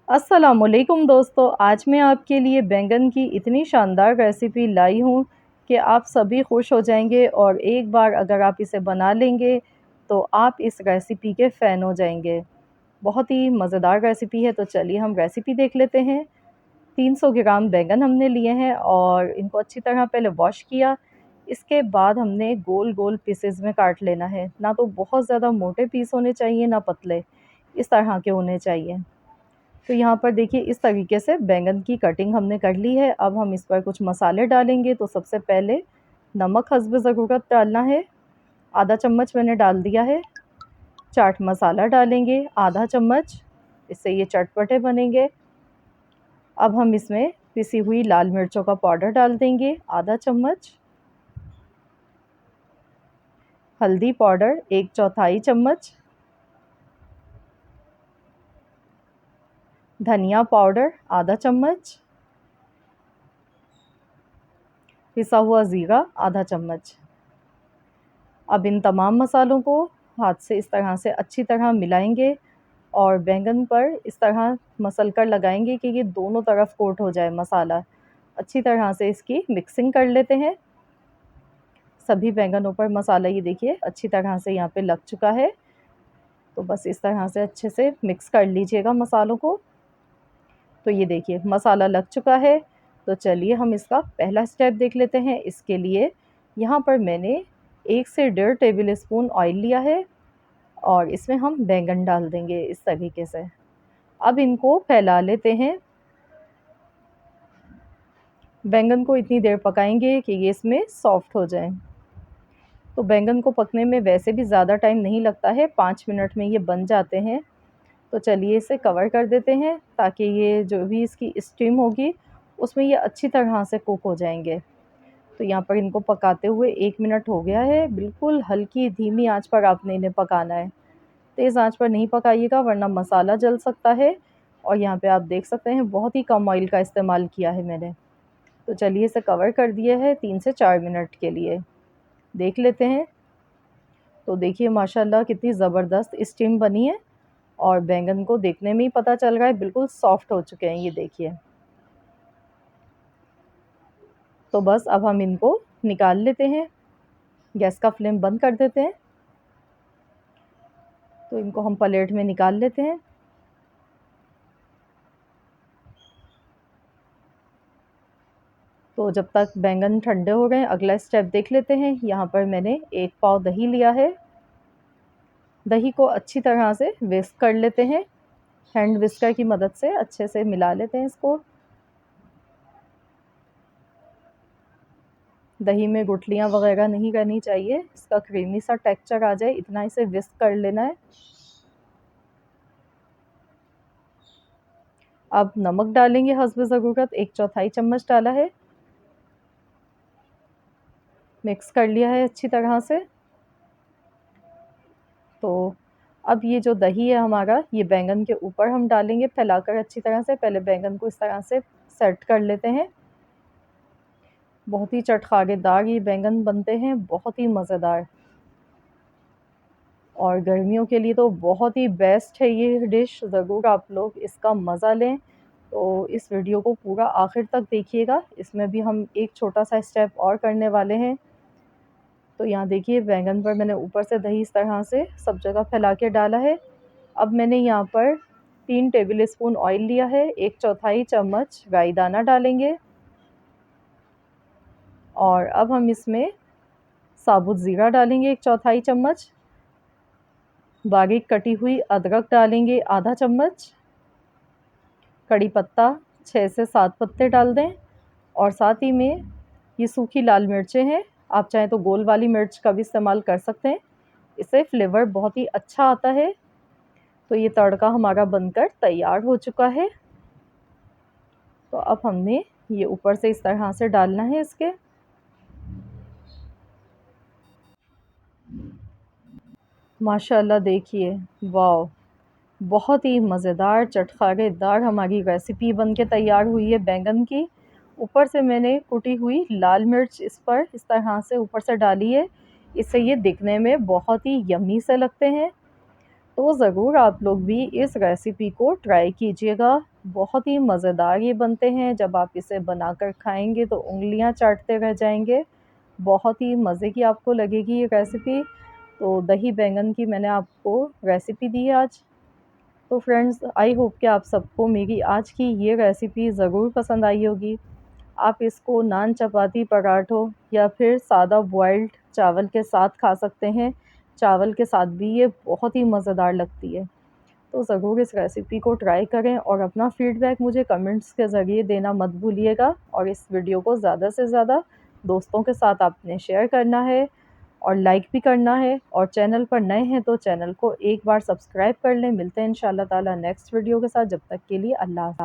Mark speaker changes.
Speaker 1: अस्सलामुअलैकुम दोस्तों, आज मैं आपके लिए बैंगन की इतनी शानदार रेसिपी लाई हूँ कि आप सभी खुश हो जाएंगे और एक बार अगर आप इसे बना लेंगे तो आप इस रेसिपी के फ़ैन हो जाएंगे। बहुत ही मज़ेदार रेसिपी है, तो चलिए हम रेसिपी देख लेते हैं। 300 ग्राम बैंगन हमने लिए हैं और इनको अच्छी तरह पहले वॉश किया। इसके बाद हमने गोल गोल पीसेस में काट लेना है, ना तो बहुत ज़्यादा मोटे पीस होने चाहिए ना पतले, इस तरह के होने चाहिए। तो यहाँ पर देखिए इस तरीके से बैंगन की कटिंग हमने कर ली है। अब हम इस पर कुछ मसाले डालेंगे। तो सबसे पहले नमक हस्ब ज़रूरत डालना है, आधा चम्मच मैंने डाल दिया है। चाट मसाला डालेंगे आधा चम्मच, इससे ये चटपटे बनेंगे। अब हम इसमें पिसी हुई लाल मिर्चों का पाउडर डाल देंगे आधा चम्मच। हल्दी पाउडर 1/4 चम्मच। धनिया पाउडर आधा चम्मच। पिसा हुआ ज़ीरा आधा चम्मच। अब इन तमाम मसालों को हाथ से इस तरह से अच्छी तरह मिलाएंगे और बैंगन पर इस तरह मसल कर लगाएंगे कि ये दोनों तरफ कोट हो जाए मसाला। अच्छी तरह से इसकी मिक्सिंग कर लेते हैं। सभी बैंगनों पर मसाला ये देखिए अच्छी तरह से यहाँ पे लग चुका है। तो बस इस तरह से अच्छे से मिक्स कर लीजिएगा मसालों को। तो ये देखिए मसाला लग चुका है। तो चलिए हम इसका पहला स्टेप देख लेते हैं। इसके लिए यहाँ पर मैंने 1 से 1.5 टेबल स्पून ऑयल लिया है और इसमें हम बैंगन डाल देंगे इस तरीके से। अब इनको फैला लेते हैं। बैंगन को इतनी देर पकाएंगे कि ये इसमें सॉफ्ट हो जाए। तो बैंगन को पकने में वैसे भी ज़्यादा टाइम नहीं लगता है, 5 मिनट में ये बन जाते हैं। तो चलिए इसे कवर कर देते हैं ताकि ये जो भी इसकी स्टीम होगी उसमें ये अच्छी तरह से कुक हो जाएंगे। तो यहाँ पर इनको पकाते हुए 1 मिनट हो गया है। बिल्कुल हल्की धीमी आंच पर आपने इन्हें पकाना है। तेज़ आंच पर नहीं पकाइएगा वरना मसाला जल सकता है। और यहाँ पे आप देख सकते हैं बहुत ही कम ऑयल का इस्तेमाल किया है मैंने। तो चलिए इसे कवर कर दिया है 3 से 4 मिनट के लिए। देख लेते हैं। तो देखिए माशाल्लाह कितनी ज़बरदस्त स्टीम बनी है और बैंगन को देखने में ही पता चल रहा है बिल्कुल सॉफ्ट हो चुके हैं ये देखिए। तो बस अब हम इनको निकाल लेते हैं। गैस का फ्लेम बंद कर देते हैं। तो इनको हम प्लेट में निकाल लेते हैं। तो जब तक बैंगन ठंडे हो गए अगला स्टेप देख लेते हैं। यहाँ पर मैंने 1 पाव दही लिया है। दही को अच्छी तरह से विस्क कर लेते हैं। हैंड विस्कर की मदद से अच्छे से मिला लेते हैं इसको। दही में गुठलियाँ वगैरह नहीं करनी चाहिए, इसका क्रीमी सा टेक्सचर आ जाए इतना इसे विस्क कर लेना है। अब नमक डालेंगे हस्ब ज़रूरत, 1/4 चम्मच डाला है। मिक्स कर लिया है अच्छी तरह से। तो अब ये जो दही है हमारा ये बैंगन के ऊपर हम डालेंगे फैलाकर अच्छी तरह से। पहले बैंगन को इस तरह से सेट कर लेते हैं। बहुत ही चटखारेदार ये बैंगन बनते हैं, बहुत ही मज़ेदार। और गर्मियों के लिए तो बहुत ही बेस्ट है ये डिश, ज़रूर आप लोग इसका मज़ा लें। तो इस वीडियो को पूरा आखिर तक देखिएगा, इसमें भी हम एक छोटा-सा स्टेप और करने वाले हैं। तो यहाँ देखिए बैंगन पर मैंने ऊपर से दही इस तरह से सब जगह फैला के डाला है। अब मैंने यहाँ पर 3 टेबल स्पून ऑयल लिया है, 1/4 चम्मच राई दाना डालेंगे। और अब हम इसमें साबुत ज़ीरा डालेंगे 1/4 चम्मच। बारीक कटी हुई अदरक डालेंगे आधा चम्मच। कड़ी पत्ता 6 से 7 पत्ते डाल दें। और साथ ही में ये सूखी लाल मिर्चें हैं, आप चाहें तो गोल वाली मिर्च का भी इस्तेमाल कर सकते हैं, इससे फ्लेवर बहुत ही अच्छा आता है। तो ये तड़का हमारा बनकर तैयार हो चुका है। तो अब हमने ये ऊपर से इस तरह से डालना है इसके। माशाल्लाह देखिए, वाव! बहुत ही मज़ेदार चटखारेदार हमारी रेसिपी बन के तैयार हुई है बैंगन की। ऊपर से मैंने कुटी हुई लाल मिर्च इस पर इस तरह से ऊपर से डाली है, इससे ये दिखने में बहुत ही यम्मी से लगते हैं। तो ज़रूर आप लोग भी इस रेसिपी को ट्राई कीजिएगा, बहुत ही मज़ेदार ये बनते हैं, जब आप इसे बनाकर खाएँगे तो उँगलियाँ चाटते रह जाएँगे। बहुत ही मज़े की आपको लगेगी ये रेसिपी। तो दही बैंगन की मैंने आपको रेसिपी दी है आज। तो फ्रेंड्स, आई होप कि आप सबको मेरी आज की ये रेसिपी ज़रूर पसंद आई होगी। आप इसको नान, चपाती, पराठों या फिर सादा बॉइल्ड चावल के साथ खा सकते हैं। चावल के साथ भी ये बहुत ही मज़ेदार लगती है। तो ज़रूर इस रेसिपी को ट्राई करें और अपना फ़ीडबैक मुझे कमेंट्स के ज़रिए देना मत भूलिएगा, और इस वीडियो को ज़्यादा से ज़्यादा दोस्तों के साथ आपने शेयर करना है और लाइक भी करना है, और चैनल पर नए हैं तो चैनल को एक बार सब्सक्राइब कर लें। मिलते हैं इंशाल्लाह ताला नेक्स्ट वीडियो के साथ, जब तक के लिए अल्लाह हाफ़िज़।